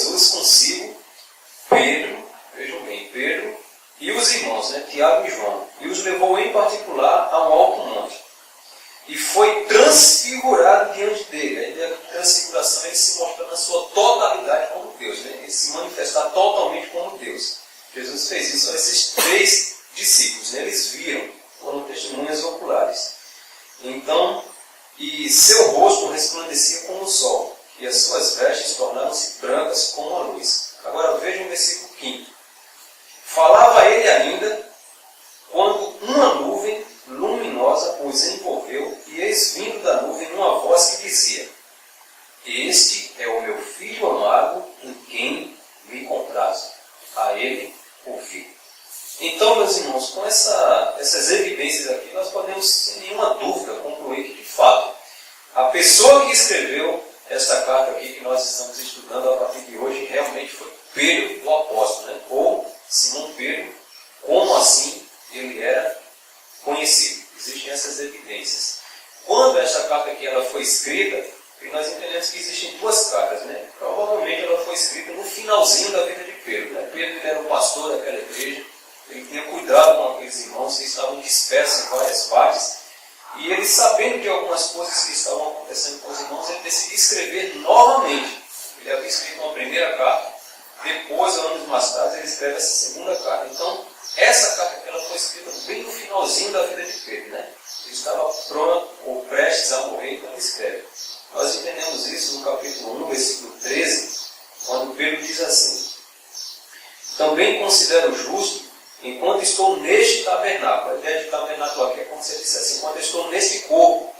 Jesus consigo Pedro, vejam bem, Pedro e os irmãos, Tiago e João, e os levou em particular a um alto monte. E foi transfigurado diante dele. A ideia de transfiguração é ele se mostrar na sua totalidade como Deus, ele se manifestar totalmente como Deus. Jesus fez isso a esses 3 discípulos, eles viram, foram testemunhas oculares. Então, e seu rosto resplandecia como o sol, e as suas vestes tornaram-se brancas como a luz. Agora vejam o versículo 5. Falava ele ainda, quando uma nuvem luminosa os envolveu, e eis vindo da nuvem uma voz que dizia: Este é o meu Filho amado, em quem me comprazo. A ele ouvi. Então, meus irmãos, com essas evidências aqui, nós podemos, sem nenhuma dúvida, concluir que, de fato, a pessoa que escreveu esta carta aqui que nós estamos estudando a partir de hoje realmente foi Pedro, o apóstolo, ou Simão Pedro, como assim ele era conhecido. Existem essas evidências. Quando esta carta aqui ela foi escrita, nós entendemos que existem 2 cartas. Provavelmente ela foi escrita no finalzinho da vida de Pedro. Pedro era o pastor daquela igreja, ele tinha cuidado com aqueles irmãos que estavam dispersos em várias partes, e ele, sabendo de algumas coisas que estavam acontecendo com os irmãos, ele decidiu escrever novamente. Ele havia escrito uma primeira carta, depois, anos mais tarde, ele escreve essa segunda carta. Então, essa carta ela foi escrita bem no finalzinho da vida de Pedro. Ele estava pronto ou prestes a morrer, então ele escreve. Nós entendemos isso no capítulo 1, versículo 13, quando Pedro diz assim: Também considero justo, enquanto estou neste tabernáculo. A ideia de tabernáculo aqui é como se ele dissesse: enquanto estou neste corpo,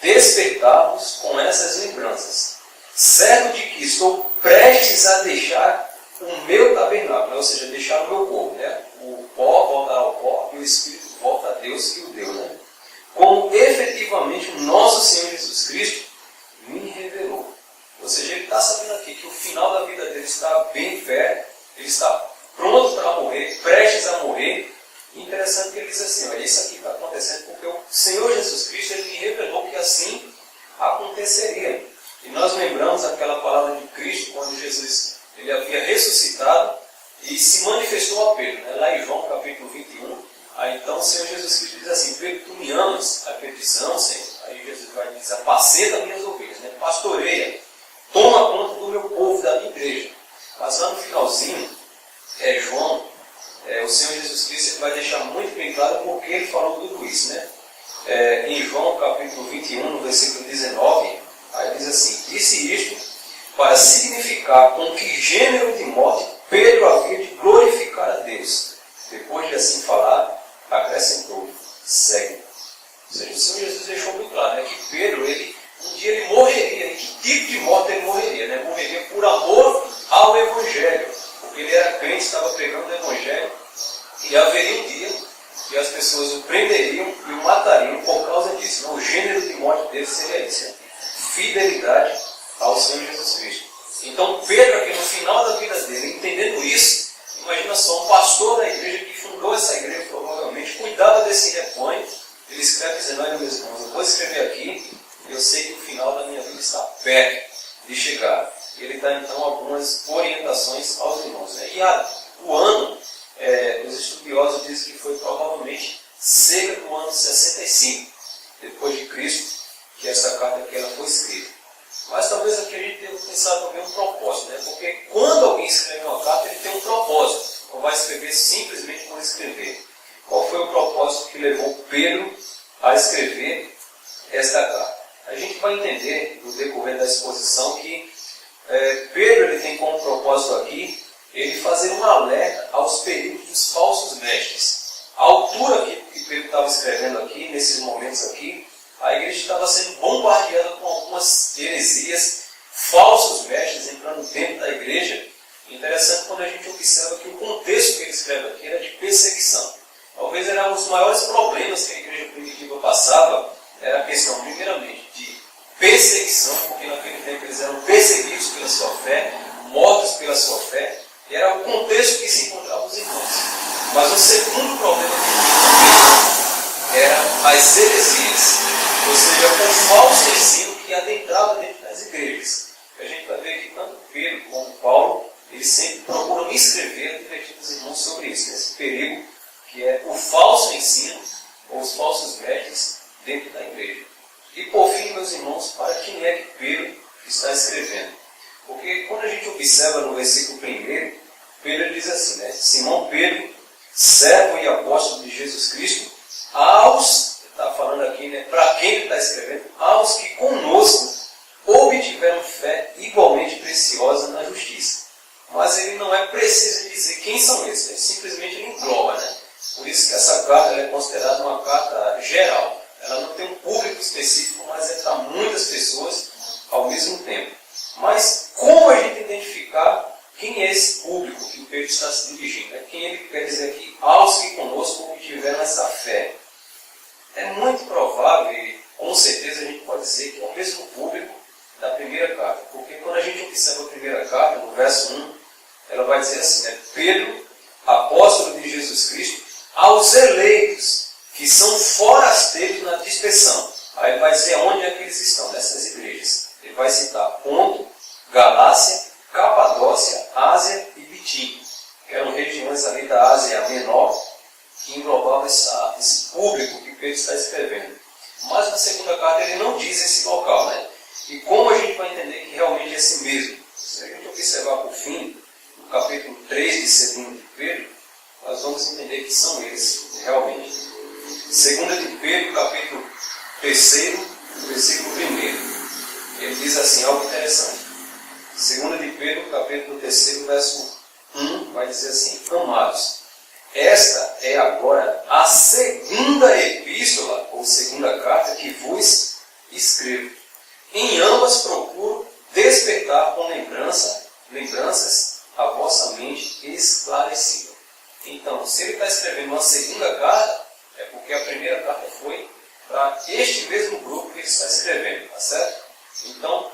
despertar-vos com essas lembranças, certo de que estou prestes a deixar o meu tabernáculo, ou seja, deixar o meu corpo. O pó voltará ao pó e o Espírito volta a Deus que o deu. Como efetivamente o nosso Senhor Jesus Cristo me revelou. Ou seja, ele está sabendo aqui que o final da vida dele está bem perto, ele está pronto para morrer, prestes a morrer. E interessante que ele diz assim: olha, isso aqui está acontecendo porque o Senhor Jesus Cristo ele me revelou que assim aconteceria. E nós lembramos aquela palavra de Cristo quando Jesus ele havia ressuscitado e se manifestou a Pedro. Lá em João capítulo 21, aí então o Senhor Jesus Cristo diz assim: Pedro, tu me amas? A Pedro diz: não, Senhor. Aí Jesus vai dizer: apacenta minhas ovelhas, pastoreia, toma conta do meu povo, da minha igreja. Mas lá no finalzinho, João, o Senhor Jesus Cristo ele vai deixar muito bem claro porque ele falou tudo isso. Em João capítulo 21, no versículo 19, aí diz assim: disse isto para significar com que gênero de morte Pedro havia de glorificar a Deus. Depois de assim falar, acrescentou: segue. Ou seja, o Senhor Jesus deixou muito claro que Pedro, um dia ele morreria. E que tipo de morte ele morreria? Morreria por amor ao Evangelho. Porque ele era crente, estava pregando o Evangelho, e haveria um dia que as pessoas o prenderiam e o matariam por causa disso. O gênero de morte dele seria esse: fidelidade ao Senhor Jesus Cristo. Então Pedro, aqui no final da vida dele, entendendo isso, imagina só, um pastor da igreja que fundou essa igreja, provavelmente, cuidava desse rebanho, ele escreve dizendo: olha, meus irmãos, eu vou escrever aqui, eu sei que o final da minha vida está perto de chegar. E ele dá então algumas orientações aos irmãos. E o ano, os estudiosos dizem que foi provavelmente cerca do ano 65, depois de Cristo, que essa carta aqui ela foi escrita. Mas talvez aqui a gente tenha pensado também um propósito, porque quando alguém escreve uma carta, ele tem um propósito, não vai escrever simplesmente por escrever. Qual foi o propósito que levou Pedro a escrever esta carta? A gente vai entender no decorrer da exposição que Pedro ele tem como propósito aqui ele fazer um alerta aos perigos dos falsos mestres. A altura que Pedro estava escrevendo aqui, nesses momentos aqui, a igreja estava sendo bombardeada com algumas heresias, falsos mestres entrando dentro da igreja. Interessante quando a gente observa que o contexto que ele escreve aqui era de perseguição. Talvez eram os maiores problemas que a igreja primitiva passava, era a questão, primeiramente, de perseguição, porque naquele tempo eles eram perseguidos pela sua fé, mortos pela sua fé, e era o contexto que se encontravam os irmãos. Mas o segundo problema que era as heresias, ou seja, o falso ensino que adentrava dentro das igrejas. A gente vai ver que tanto Pedro como Paulo sempre procuram me escrever, advertindo os irmãos sobre isso, esse perigo que é o falso ensino, ou os falsos mestres dentro da igreja. E por fim, meus irmãos, para quem é que Pedro está escrevendo? Porque quando a gente observa no versículo 1, Pedro diz assim, né? Simão Pedro, servo e apóstolo de Jesus Cristo, está falando aqui, né? Para quem ele está escrevendo? Aos que conosco obtiveram fé igualmente preciosa na justiça. Mas ele não é preciso dizer quem são esses, ele simplesmente engloba, né? Por isso que essa carta é considerada uma carta geral. Ela não tem um público específico, mas é para muitas pessoas ao mesmo tempo. Mas como a gente identificar quem é esse público que o Pedro está se dirigindo? Né? Quem ele quer dizer aqui? Aos que conosco obtiveram essa fé. É muito provável, e com certeza a gente pode dizer que é o mesmo público da primeira carta. Porque quando a gente observa a primeira carta, no verso 1, ela vai dizer assim, né? Pedro, apóstolo de Jesus Cristo, aos eleitos, que são forasteiros na dispersão. Aí ele vai dizer onde é que eles estão, nessas igrejas. Ele vai citar Ponto, Galácia, Capadócia, Ásia e Bitínia, que eram regiões ali da Ásia Menor, que englobavam esse público que Pedro está escrevendo. Mas na segunda carta ele não diz esse local, né? E como a gente vai entender que realmente é esse mesmo? Se a gente observar por fim, no capítulo 3 de 2 de Pedro, nós vamos entender que são eles, realmente. 2 de Pedro, capítulo 3, versículo 1. Ele diz assim, algo interessante. 2 de Pedro, capítulo 3, verso 1, vai dizer assim, amados, esta é agora a segunda epístola, ou segunda carta, que vos escrevo. Em ambas procuro despertar com lembranças a vossa mente esclarecida. Então, se ele está escrevendo uma segunda carta, é porque a primeira carta foi para este mesmo grupo que ele está escrevendo, tá certo? Então,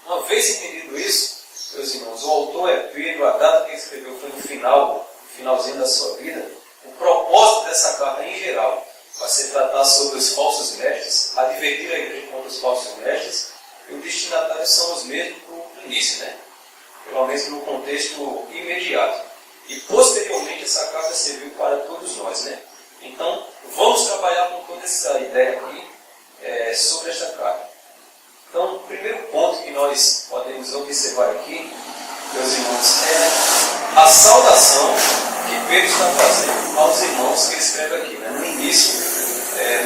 uma vez entendido isso, meus irmãos, o autor é Pedro, a data que ele escreveu foi no finalzinho da sua vida. O propósito dessa carta em geral vai ser tratar sobre os falsos mestres, advertir a igreja contra os falsos mestres, e os destinatários são os mesmos do início, né? Pelo menos no contexto imediato. E posteriormente essa carta serviu para todos nós, né? Então, vamos trabalhar com toda essa ideia aqui sobre esta carta. Então, o primeiro ponto que nós podemos observar aqui, meus irmãos, é a saudação que Pedro está fazendo aos irmãos que ele escreve aqui, né? No início,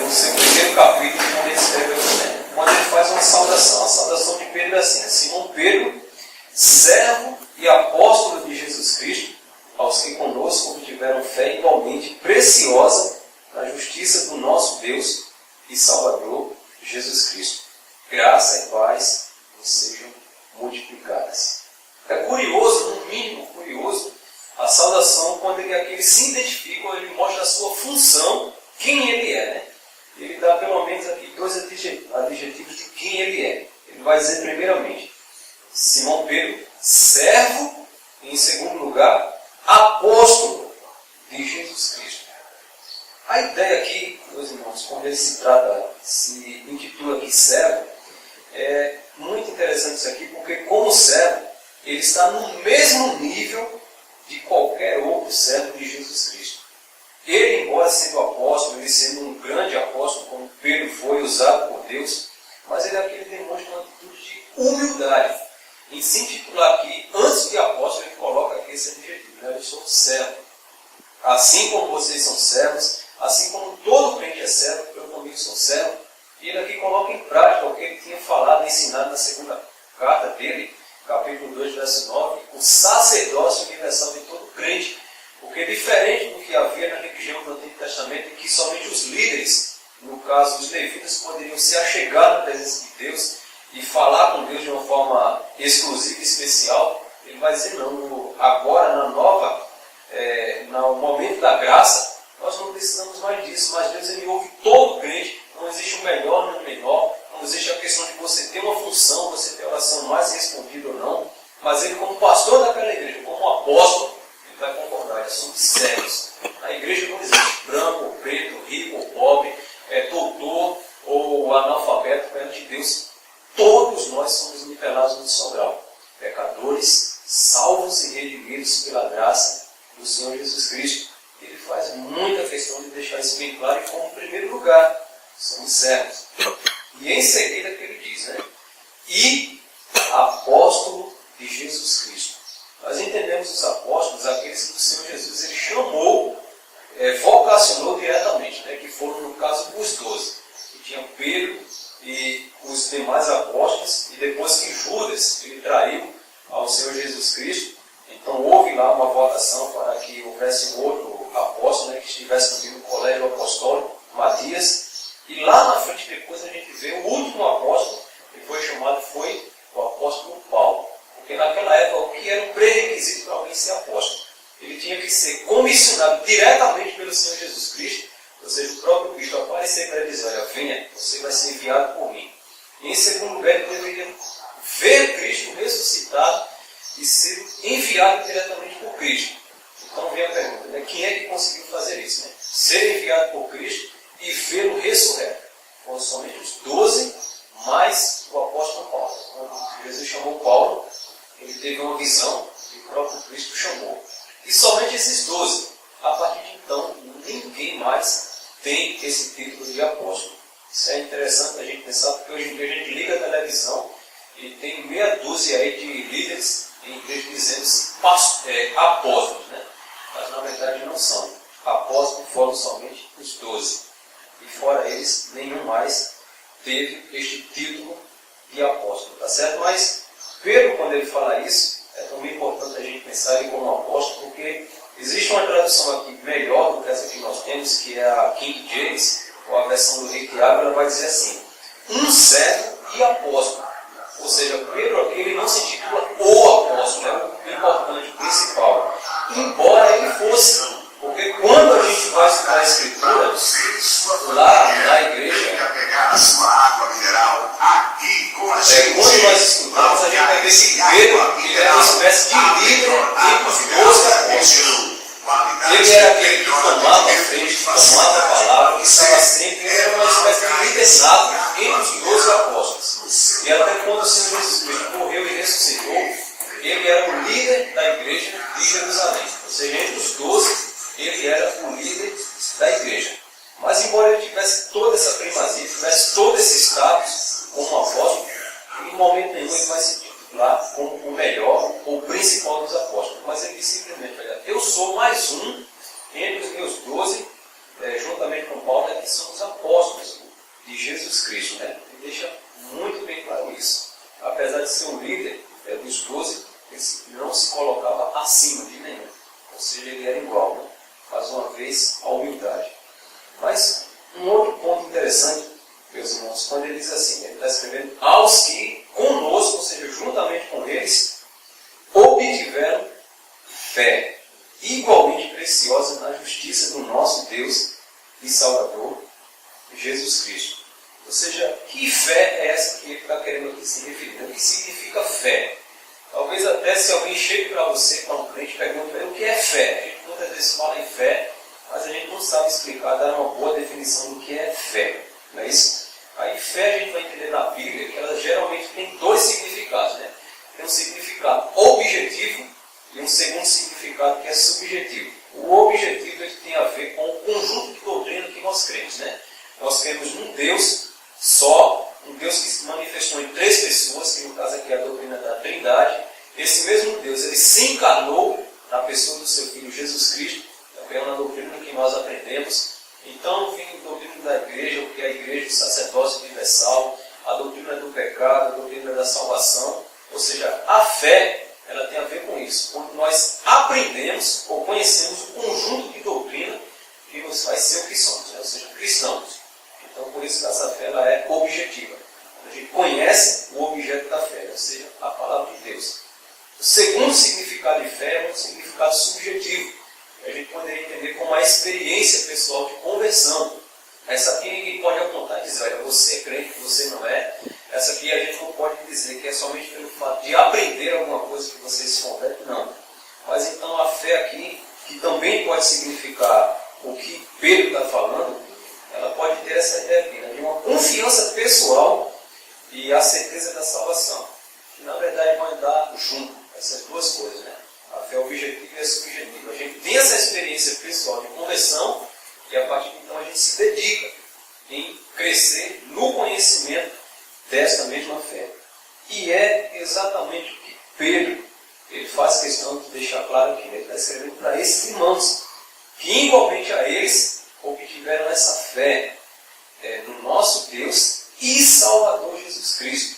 no seu primeiro capítulo, quando ele escreve aqui, né? Quando ele faz uma saudação, a saudação de Pedro é assim, Simão Pedro, servo e apóstolo de Jesus Cristo, aos que conosco obtiveram fé igualmente preciosa na justiça do nosso Deus e Salvador Jesus Cristo. Graça e paz nos sejam multiplicadas. É curioso, no mínimo curioso, a saudação quando ele se identifica, ele mostra a sua função, quem ele é, né? Ele dá pelo menos aqui 2 adjetivos de quem ele é. Ele vai dizer primeiramente, Simão Pedro, servo, e em segundo lugar, apóstolo de Jesus Cristo. A ideia aqui, meus irmãos, quando ele se intitula aqui servo, é muito interessante isso aqui, porque como servo, ele está no mesmo nível de qualquer outro servo de Jesus Cristo. Ele, embora sendo apóstolo, ele sendo um grande apóstolo, como Pedro foi usado por Deus, mas ele aqui demonstra uma atitude de humildade. Em se intitular aqui, antes de apóstolo, ele coloca aqui esse adjetivo, né? Eu sou servo. Assim como vocês são servos, assim como todo crente é servo, eu também sou servo. E ele aqui coloca em prática o que ele tinha falado e ensinado na segunda carta dele, capítulo 2, verso 9, o sacerdócio universal de todo crente. Porque diferente do que havia na religião do Antigo Testamento, em que somente os líderes, no caso os levitas, poderiam se achegar na presença de Deus e falar com Deus de uma forma exclusiva e especial, ele vai dizer não, agora no momento da graça, nós não precisamos mais disso, mas Deus ele ouve todo crente, não existe o melhor nem o menor, não existe a questão de você ter uma função, você ter a oração mais respondida ou não, mas ele como pastor daquela igreja, como apóstolo, ele vai concordar, eles são sérios. Na igreja não existe branco ou preto, rico ou pobre, doutor ou analfabeto perante de Deus. Todos nós somos nivelados no sobral, pecadores, salvos e redimidos Jesus Cristo. Ele faz muita questão de deixar isso bem claro e como primeiro lugar, somos servos. E em seguida que ele diz, né? E apóstolo de Jesus Cristo. Nós entendemos os apóstolos, aqueles que o Senhor Jesus ele chamou, vocacionou diretamente, né? Que foram, no caso, os 12. Que tinham Pedro e os demais apóstolos, e depois que Judas ele traiu ao Senhor Jesus Cristo, então houve lá uma votação para que houvesse um outro apóstolo, né, que estivesse também no colégio apostólico, Matias, e lá na frente depois a gente vê o último apóstolo que foi chamado foi o apóstolo Paulo, porque naquela época o que era um pré-requisito para alguém ser apóstolo? Ele tinha que ser comissionado diretamente pelo Senhor Jesus Cristo, ou seja, o próprio Cristo aparecer para ele dizer, olha, venha, você vai ser enviado por mim. E em segundo lugar, ele deveria ver Cristo ressuscitado e ser enviado diretamente por Cristo. Então vem a pergunta, né? Quem é que conseguiu fazer isso? Né? Ser enviado por Cristo e vê-lo ressurreto. Foram somente os 12, mais o apóstolo Paulo. Quando Jesus chamou Paulo, ele teve uma visão que o próprio Cristo chamou. E somente esses 12. A partir de então, ninguém mais tem esse título de apóstolo. Isso é interessante a gente pensar, porque hoje em dia a gente liga a televisão e tem meia dúzia aí de líderes em igreja dizendo-se apóstolos, né? Mas na verdade não são. Apóstolos foram somente os 12. E fora eles, nenhum mais teve este título de apóstolo, tá certo? Mas Pedro, quando ele fala isso, é também importante a gente pensar ele como apóstolo, porque existe uma tradução aqui melhor do que essa que nós temos, que é a King James, ou a versão do Rei Tiago, ela vai dizer assim, um servo e apóstolo. Ou seja, Pedro aqui ele não se intitula o apóstolo, é o importante, o principal. Embora ele fosse, porque quando a gente vai estudar a Escritura, lá na igreja, quando nós estudamos, a gente vai ver que Pedro ele era uma espécie de líder entre os 12 apóstolos. Ele era aquele que tomava a frente, que tomava a palavra, que estava sempre, ele era uma espécie de líder nato entre os 12 apóstolos. E até quando o Senhor Jesus Cristo morreu e ressuscitou, ele era o líder da igreja de Jerusalém. Ou seja, entre os 12, ele era o líder da igreja. Mas embora ele tivesse toda essa primazia, tivesse todo esse status como apóstolo, em momento nenhum ele vai se titular como o melhor ou o principal dos apóstolos. Mas ele disse simplesmente, olha, eu sou mais um entre os meus 12, juntamente com Paulo, que são os apóstolos de Jesus Cristo. Né? Ele deixa muito bem claro isso. Apesar de ser um líder dos 12, ele não se colocava acima de nenhum. Ou seja, ele era igual. Né? Mais uma vez, a humildade. Mas um outro ponto interessante, meus irmãos, quando ele diz assim, ele está escrevendo aos que conosco, ou seja, juntamente com eles, obtiveram fé igualmente preciosa na justiça do nosso Deus e Salvador, Jesus Cristo. Ou seja, que fé é essa que ele está querendo aqui se referir? O que significa fé? Talvez até se alguém chegue para você, para um crente, pergunte o que é fé. A gente muitas vezes fala em fé, mas a gente não sabe explicar, dar uma boa definição do que é fé. Não é isso? Aí fé a gente vai entender na Bíblia que ela geralmente tem dois significados. Né? Tem um significado objetivo e um segundo significado que é subjetivo. O objetivo ele tem a ver com o conjunto de doutrina que nós cremos. Né? Nós cremos num Deus só, um Deus que se manifestou em 3 pessoas, que no caso aqui é a doutrina da Trindade. Esse mesmo Deus, ele se encarnou na pessoa do seu Filho Jesus Cristo, também é uma doutrina que nós aprendemos. Então, vem a doutrina da igreja, o que é a igreja, o sacerdócio universal, a doutrina do pecado, a doutrina da salvação. Ou seja, a fé, ela tem a ver com isso. Quando nós aprendemos ou conhecemos o conjunto de doutrina que nos faz ser o que somos, né? Ou seja, cristãos. Então, por isso que essa fé ela é objetiva. A gente conhece o objeto da fé, ou seja, a palavra de Deus. O segundo significado de fé é um significado subjetivo. A gente poderia entender como a experiência pessoal de conversão. Essa aqui ninguém pode apontar e dizer, olha, você é crente, você não é. Essa aqui a gente não pode dizer que é somente pelo fato de aprender alguma coisa que você se converte, não. Mas então a fé aqui, que também pode significar o que Pedro está falando, ela pode ter essa ideia aqui, né? De uma confiança pessoal e a certeza da salvação. Que na verdade vão andar junto, essas duas coisas, né? A fé objetiva e a subjetiva. A gente tem essa experiência pessoal de conversão e a partir de então a gente se dedica em crescer no conhecimento desta mesma fé. E é exatamente o que Pedro ele faz questão de deixar claro aqui. Ele está escrevendo para esses irmãos, que igualmente a eles, ou que tiveram essa fé no nosso Deus e Salvador Jesus Cristo.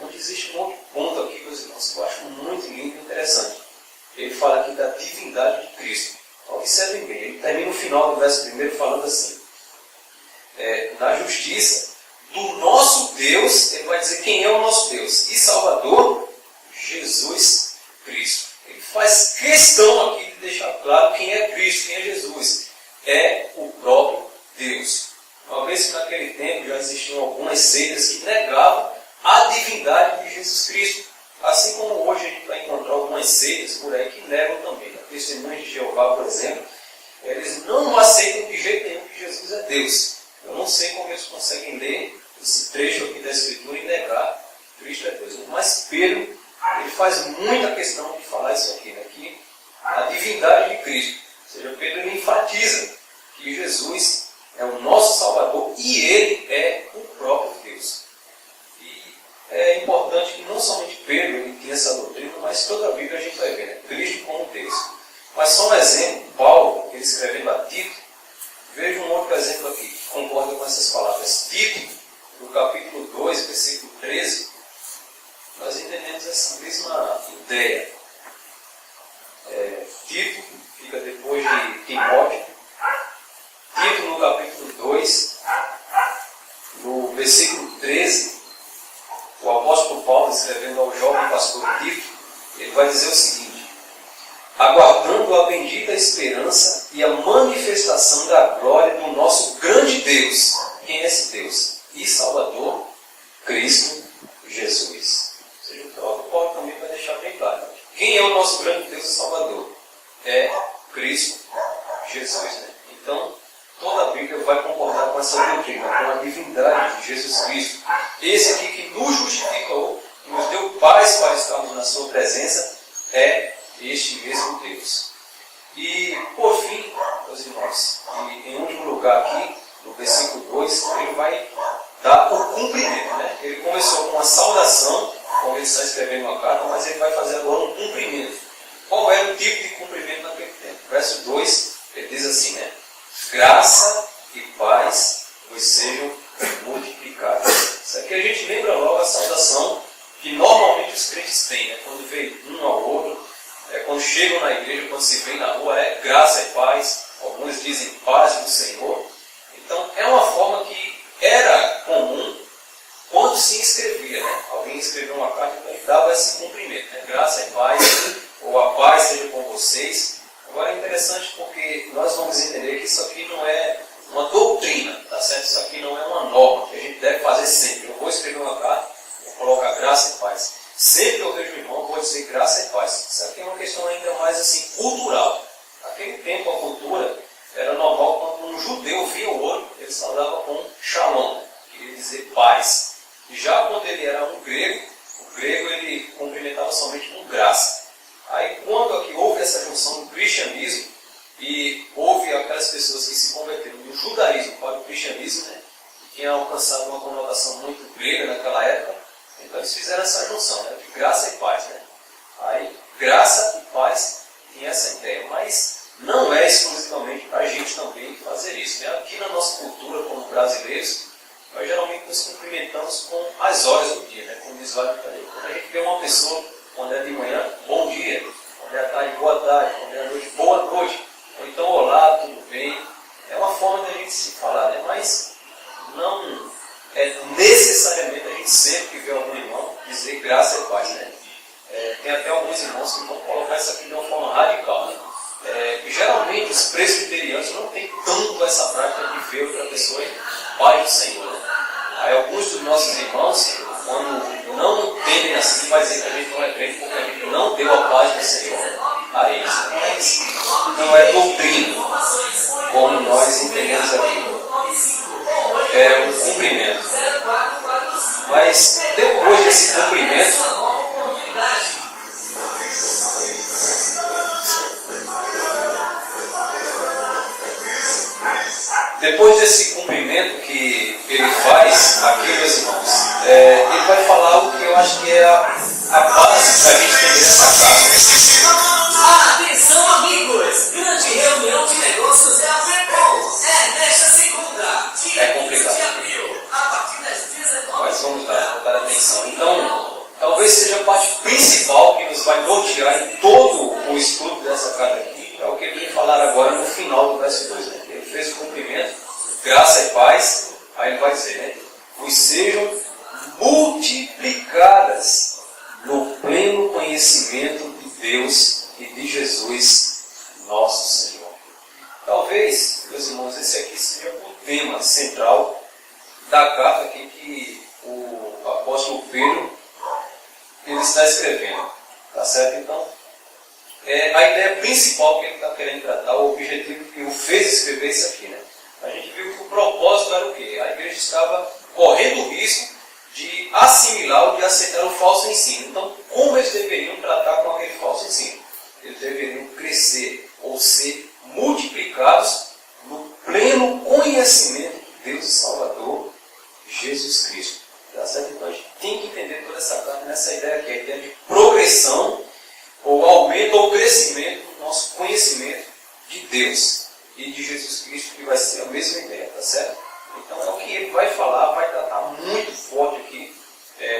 Onde existe um outro ponto aqui, meus irmãos, que eu acho muito lindo e interessante. Ele fala aqui da divindade de Cristo. Observem bem, ele termina no final do verso 1 falando assim: na justiça do nosso Deus, ele vai dizer quem é o nosso Deus e Salvador, Jesus Cristo. Ele faz questão aqui de deixar claro quem é Cristo, quem é Jesus. É o próprio Deus. Uma vez que naquele tempo já existiam algumas seitas que negavam a divindade de Jesus Cristo. Assim como hoje a gente vai encontrar algumas seitas por aí que negam também. A Testemunhas de Jeová, por exemplo, eles não aceitam de jeito nenhum que Jesus é Deus. Eu não sei como eles conseguem ler esse trecho aqui da Escritura e negar que Cristo é Deus. Mas Pedro, ele faz muita questão de falar isso aqui, né? Que a divindade de Cristo. Ou seja, Pedro ele enfatiza que Jesus é o nosso Salvador e Ele é o próprio Deus. E é importante que não somente Pedro ele tinha essa doutrina, mas toda a Bíblia a gente vai ver, né? Cristo como Deus. Mas só um exemplo, Paulo, ele escrevendo a Tito, veja um outro exemplo aqui, que concorda com essas palavras. Tito, no capítulo 2, versículo 13, nós entendemos essa mesma ideia. Tito fica depois de Timóteo. Tito, no capítulo 2, no versículo 13, o apóstolo Paulo, escrevendo ao jovem pastor Tito, ele vai dizer o seguinte: aguardando a bendita esperança e a manifestação da glória do nosso grande Deus. Quem é esse Deus? E Salvador, Cristo Jesus. Ou seja, o próprio Paulo também vai deixar bem claro. Quem é o nosso grande Deus e Salvador? É Cristo Jesus. Né? Então, toda a Bíblia vai concordar com essa doutrina, com a divindade de Jesus Cristo. Esse aqui que nos justificou, que nos deu paz para estarmos na sua presença, é este mesmo Deus. E, por fim, meus irmãos, e em último lugar aqui, no versículo 2, ele vai dar o cumprimento. Né? Ele começou com uma saudação, como ele está escrevendo uma carta, mas ele vai fazer agora um cumprimento. Qual era o tipo de cumprimento naquele tempo? Verso 2, ele diz assim, né? Graça e paz vos sejam multiplicadas. Isso aqui a gente lembra logo a saudação que normalmente os crentes têm, né? Quando vê um ao outro, quando chegam na igreja, quando se vê na rua, é graça e paz. Alguns dizem paz do Senhor. Então, é uma forma que era comum quando se escrevia, né? Alguém escreveu uma carta e dava esse cumprimento, né? Graça e paz, ou a paz seja com vocês. Agora é interessante porque nós vamos entender que isso aqui não é uma doutrina, tá certo? Isso aqui não é uma norma que a gente deve fazer sempre. Eu vou escrever uma carta, vou colocar graça e paz. Sempre que eu vejo um irmão, vou dizer graça e paz. Isso aqui é uma questão ainda mais assim, cultural. Naquele tempo a cultura era normal quando um judeu via o outro, ele saudava com shalom, que queria dizer paz. E já quando ele era um grego, o grego ele cumprimentava somente com graça. Aí quando aqui houve essa junção do cristianismo e houve aquelas pessoas que se converteram do judaísmo para o cristianismo, né, que tinham alcançado uma conotação muito grega naquela época, então eles fizeram essa junção, né, de graça e paz. Né. Aí graça e paz tinha essa ideia, mas não é exclusivamente para a gente também fazer isso. Né. Aqui na nossa cultura, como brasileiros, nós geralmente nos cumprimentamos com as horas do dia, né, como diz lá no Italia. Quando a gente vê uma pessoa, quando é de manhã, bom dia, quando é à tarde, boa tarde, quando é à noite, boa noite, ou então olá, tudo bem. É uma forma de a gente se falar, né? Mas não é necessariamente a gente sempre que vê algum irmão dizer graça e paz. Né? Tem até alguns irmãos que vão colocar isso aqui de uma forma radical. Né? Geralmente os presbiterianos não têm tanto essa prática de ver outra pessoa em paz do Senhor. Né? Aí alguns dos nossos irmãos, quando não entendem assim, vai dizer que a gente não é crente porque a gente não deu a paz do Senhor a eles. Mas não é doutrina, como nós entendemos aqui. É um cumprimento. Mas depois desse cumprimento, depois desse cumprimento que ele faz aqui, meus irmãos, ele vai falar algo que eu acho que é a base para a gente entender essa carta. Atenção, amigos! Grande reunião de negócios é a Vercom. É nesta segunda, dia 15 de abril, a partir das 19h. Mas vamos dar atenção. Então, talvez seja a parte principal que nos vai nortear em todo o estudo dessa carta aqui. É o que ele vai falar agora no final do verso 2. Né? Ele fez o cumprimento, graça e paz. Aí ele vai dizer, né? Vos sejam multiplicadas no pleno conhecimento de Deus e de Jesus, nosso Senhor. Talvez, meus irmãos, esse aqui seja o tema central da carta aqui que o apóstolo Pedro ele está escrevendo. Tá certo? Então, a ideia principal que ele está querendo tratar, o objetivo que o fez escrever isso aqui, né? A gente viu que o propósito era o quê? A igreja estava correndo o risco de assimilar ou de aceitar o falso ensino. Então, como eles deveriam tratar com aquele falso ensino? Eles deveriam crescer ou ser multiplicados no pleno conhecimento de Deus e Salvador, Jesus Cristo. Tá certo? Então, a gente tem que entender toda essa carta nessa ideia aqui, a ideia de progressão, ou aumento ou crescimento do nosso conhecimento de Deus e de Jesus Cristo, que vai ser a mesma ideia, tá certo? Então é o que ele vai falar, vai tratar muito forte aqui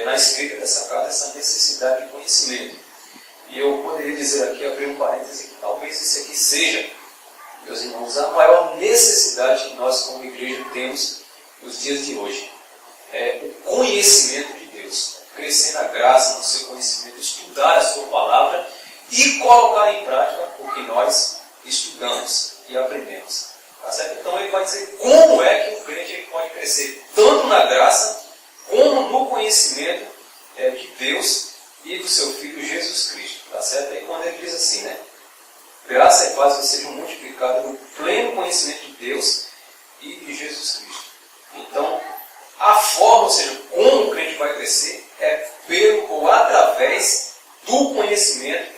na escrita dessa carta, essa necessidade de conhecimento. E eu poderia dizer aqui, abrir um parêntese, que talvez isso aqui seja, meus irmãos, a maior necessidade que nós como igreja temos nos dias de hoje. É o conhecimento de Deus. Crescer na graça, no seu conhecimento, estudar a sua palavra e colocar em prática o que nós estudamos e aprendemos. Tá certo? Então ele vai dizer como é que o crente ele pode crescer tanto na graça como no conhecimento de Deus e do seu Filho Jesus Cristo. Tá certo? Aí quando ele diz assim, né? Graça e paz sejam multiplicadas no pleno conhecimento de Deus e de Jesus Cristo. Então, a forma, ou seja, como o crente vai crescer é pelo ou através do conhecimento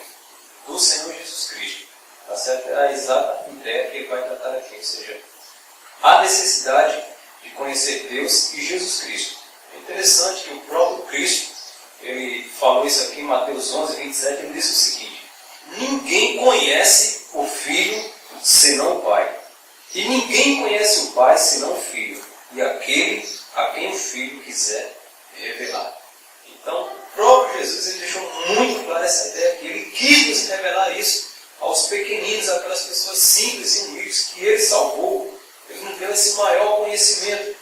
do Senhor Jesus Cristo. Tá certo? É a exata ideia que ele vai tratar aqui, ou seja, a necessidade de conhecer Deus e Jesus Cristo. É interessante que o próprio Cristo, ele falou isso aqui em Mateus 11, 27, ele disse o seguinte: ninguém conhece o Filho senão o Pai, e ninguém conhece o Pai senão o Filho, e aquele a quem o Filho quiser revelar. Então, o próprio Jesus ele deixou muito clara essa ideia que ele quis nos revelar isso aos pequeninos, aquelas pessoas simples e humildes que ele salvou. Ele não deu esse maior conhecimento,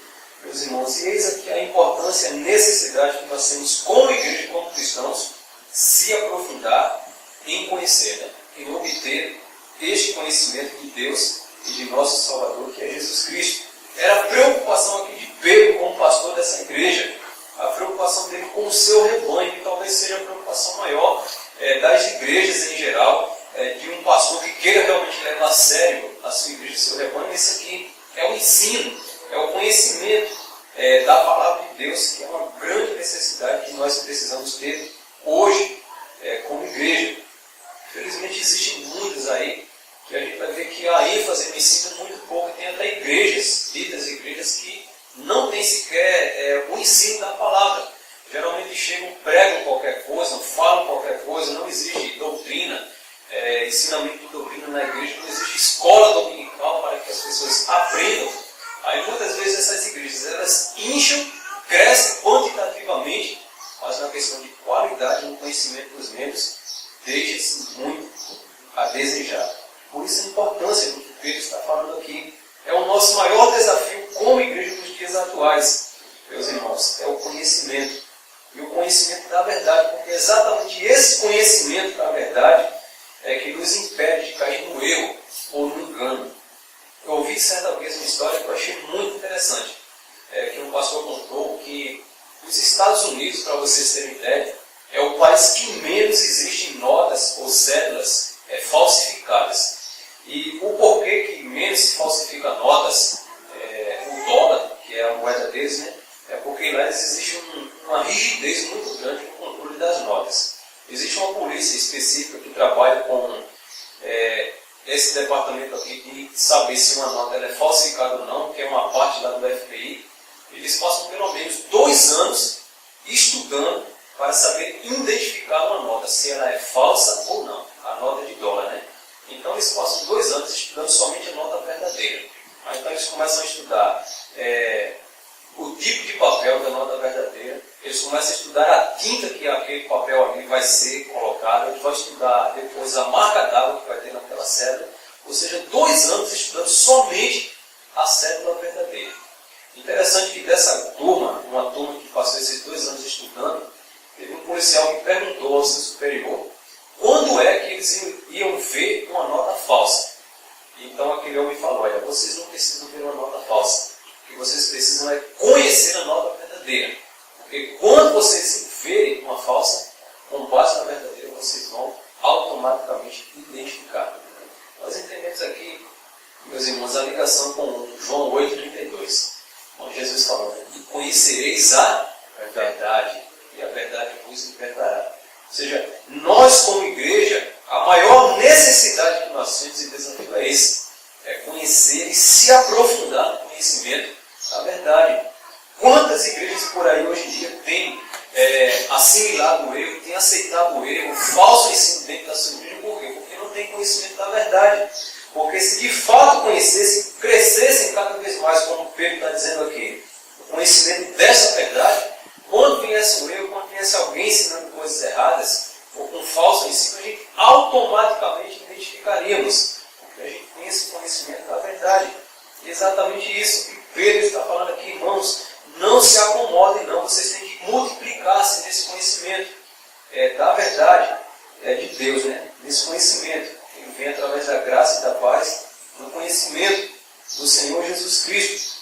meus irmãos. E eis aqui a importância e a necessidade que nós temos como igreja, como cristãos, se aprofundar em conhecer, né? Em obter este conhecimento de Deus e de nosso Salvador, que é Jesus Cristo. Era a preocupação aqui de Pedro como pastor dessa igreja, a preocupação dele com o seu rebanho, que talvez seja a preocupação maior das igrejas em geral, de um pastor que queira realmente levar a sério a sua igreja, o seu rebanho. Esse aqui é o ensino, é o conhecimento da palavra de Deus, que é uma grande necessidade que nós precisamos ter hoje como igreja. Infelizmente existem muitas aí, que a gente vai ver que a ênfase no ensino é muito pouco, e tem até igrejas, ditas igrejas, que não tem sequer o ensino da palavra. Geralmente chegam, pregam qualquer coisa, falam qualquer coisa, não existe doutrina, ensinamento de doutrina na igreja, não existe escola dominical para que as pessoas aprendam. Aí muitas vezes essas igrejas, elas incham, crescem quantitativamente, mas na questão de qualidade no conhecimento dos membros, deixa-se muito a desejar. Por isso a importância do que Pedro está falando aqui. É o nosso maior desafio como igreja nos dias atuais, meus irmãos, é o conhecimento. E o conhecimento da verdade, porque exatamente esse conhecimento da verdade é que nos impede de cair no erro ou no engano. Eu ouvi certa vez uma história que eu achei muito interessante, que um pastor contou que os Estados Unidos, para vocês terem ideia, é o país que menos existem notas ou cédulas falsificadas. E o porquê que menos se falsifica notas, o dólar, que é a moeda deles, né? É porque lá existe uma rigidez muito grande no controle das notas. Existe uma polícia específica que trabalha com esse departamento aqui de saber se uma nota ela é falsificada ou não, que é uma parte lá do FBI, eles passam pelo menos 2 anos estudando para saber identificar uma nota, se ela é falsa ou não, a nota de dólar, né? Então eles passam 2 anos estudando somente a nota verdadeira. Aí, então eles começam a estudar o tipo de papel da nota verdadeira, eles começam a estudar a tinta que aquele papel ali vai ser colocado, eles vão estudar depois a marca d'água que vai ter naquela cédula, ou seja, 2 anos estudando somente a cédula verdadeira. Interessante que dessa turma, uma turma que passou esses 2 anos estudando, teve um policial que perguntou ao seu superior quando é que eles iam ver uma nota falsa. Então aquele homem falou, olha, vocês não precisam ver uma nota falsa, o que vocês precisam é conhecer a nota verdadeira. Porque quando vocês verem uma falsa, com base na verdadeira, vocês vão automaticamente identificar. Nós entendemos aqui, meus irmãos, a ligação com João 8,32, onde Jesus falou, e conhecereis a verdade, e a verdade vos libertará. Ou seja, nós como igreja, a maior necessidade que nós temos e desafio é esse, é conhecer e se aprofundar no conhecimento da verdade. Quantas igrejas por aí hoje em dia têm assimilado o erro, têm aceitado o erro, o falso ensino dentro da sua igreja? Por quê? Porque não tem conhecimento da verdade. Porque se de fato conhecessem, crescessem cada vez mais, como Pedro está dizendo aqui, o conhecimento dessa verdade, quando viesse um erro, quando viesse alguém ensinando coisas erradas, ou com falso ensino, a gente automaticamente identificaríamos. Porque a gente tem esse conhecimento da verdade. E exatamente isso que Pedro está falando aqui, irmãos. Não se acomodem, não. Vocês têm que multiplicar-se nesse conhecimento da verdade de Deus, né? Nesse conhecimento. Ele vem através da graça e da paz, do conhecimento do Senhor Jesus Cristo.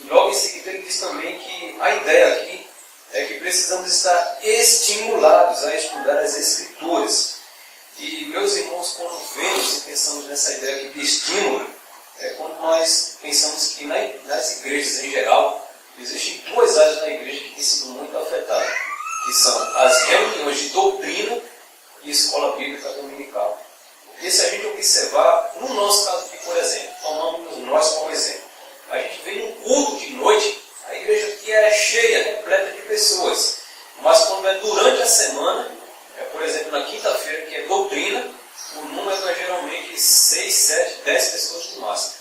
E logo em seguida ele diz também que a ideia aqui é que precisamos estar estimulados a estudar as Escrituras. E, meus irmãos, quando vemos e pensamos nessa ideia aqui de estímulo, quando nós pensamos que nas igrejas em geral, existem 2 áreas na igreja que têm sido muito afetadas, que são as reuniões de doutrina e escola bíblica dominical. E se a gente observar, no nosso caso aqui, por exemplo, tomamos nós como exemplo, a gente vem num culto de noite, a igreja aqui é cheia, repleta de pessoas, mas quando é durante a semana, por exemplo, na quinta-feira, que é doutrina, o número é geralmente 6, 7, 10 pessoas no máximo.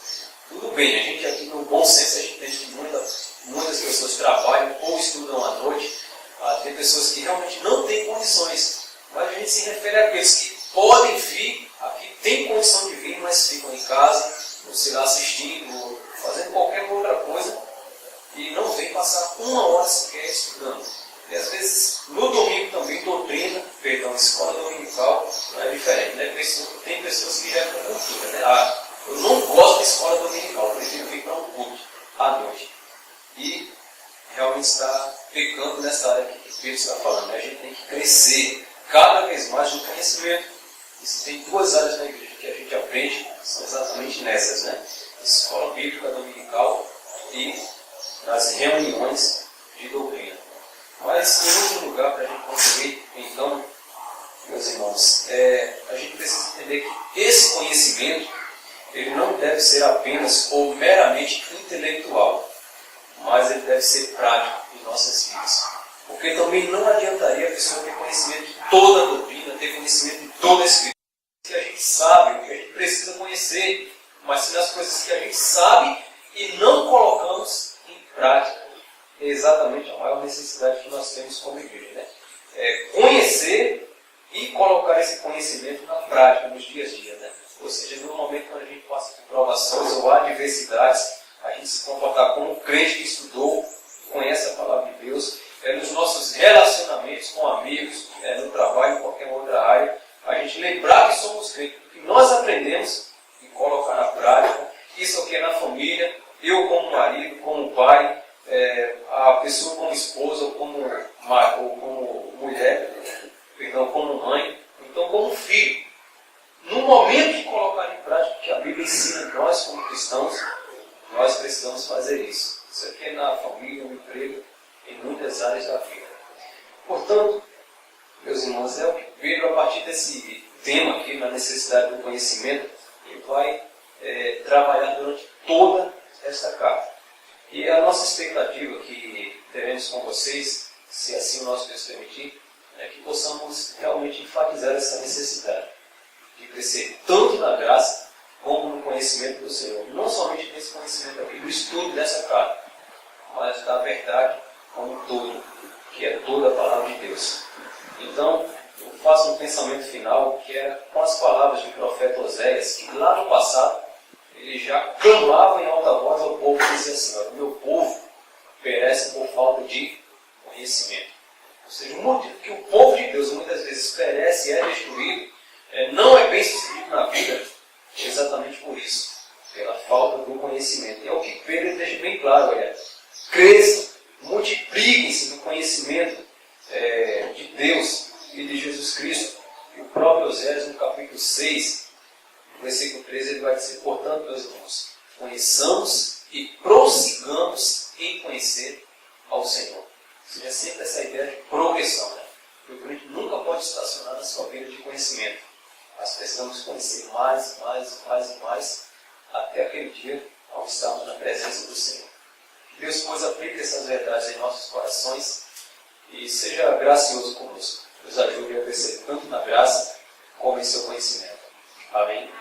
Tudo bem, a gente aqui no bom senso, a gente tem que muitas pessoas trabalham ou estudam à noite, tem pessoas que realmente não têm condições, mas a gente se refere àqueles que podem vir, aqui tem condição de vir, mas ficam em casa, ou sei lá, assistindo, ou fazendo qualquer outra coisa, e não vem passar 1 hora sequer estudando. E às vezes, no domingo também, escola dominical é diferente, né? Tem pessoas que já é com cultura, né? Eu não gosto de escola dominical, eu prefiro vir para um culto à noite. E realmente está pecando nessa área que Pedro está falando, né? A gente tem que crescer cada vez mais no conhecimento. Isso tem 2 áreas na igreja que a gente aprende, são exatamente nessas, né? Escola bíblica dominical e nas reuniões de doutrina. Mas, em último lugar, para a gente concluir, então, meus irmãos, a gente precisa entender que esse conhecimento ele não deve ser apenas ou meramente intelectual, mas ele deve ser prático em nossas vidas. Porque também não adiantaria a pessoa ter conhecimento de toda a doutrina, ter conhecimento de toda a Escritura. O que a gente sabe, o que a gente precisa conhecer, mas se das coisas que a gente sabe e não colocamos em prática, é exatamente a maior necessidade que nós temos como igreja, né? Conhecer e colocar esse conhecimento na prática, nos dias a dia, né? Ou seja, no momento quando a gente passa por provações ou adversidades, a gente se comportar como um crente que estudou, conhece a palavra de Deus, nos nossos relacionamentos com amigos, no trabalho, em qualquer outra área, a gente lembrar que somos crentes, que nós aprendemos e colocar na prática, isso aqui é na família, eu como marido, como pai, a pessoa como esposa ou como mulher, perdão, como mãe, então como filho. No momento de colocar em prática o que a Bíblia ensina, nós como cristãos, nós precisamos fazer isso. Isso aqui é na família, no emprego, em muitas áreas da vida. Portanto, meus irmãos, é o que Pedro, a partir desse tema aqui, na necessidade do conhecimento, que vai trabalhar durante toda esta carta. E a nossa expectativa que teremos com vocês, se assim o nosso Deus permitir, é que possamos realmente enfatizar essa necessidade de crescer tanto na graça como no conhecimento do Senhor. Não somente nesse conhecimento aqui, do estudo dessa carta, mas da verdade como um todo, que é toda a palavra de Deus. Então, eu faço um pensamento final, que é com as palavras do profeta Oséias, que lá no passado, ele já clamava em alta voz ao povo e dizia assim: o meu povo perece por falta de conhecimento. Ou seja, o motivo que o povo de Deus muitas vezes perece e é destruído, não é bem sucedido na vida, exatamente por isso, pela falta do conhecimento. E é o que Pedro deixa bem claro: olha, cresçam, multipliquem-se no conhecimento de Deus e de Jesus Cristo. E o próprio Oséias, no capítulo 6, no versículo 13, ele vai dizer: portanto, meus irmãos, conheçamos e prossigamos em conhecer ao Senhor. Ou seja, sempre essa ideia de progressão, né? Porque o crente nunca pode estacionar na sua vida de conhecimento. Mas precisamos conhecer mais, e mais, até aquele dia ao estarmos na presença do Senhor. Que Deus, pois, aplique essas verdades em nossos corações e seja gracioso conosco. Nos ajude a crescer tanto na graça como em seu conhecimento. Amém.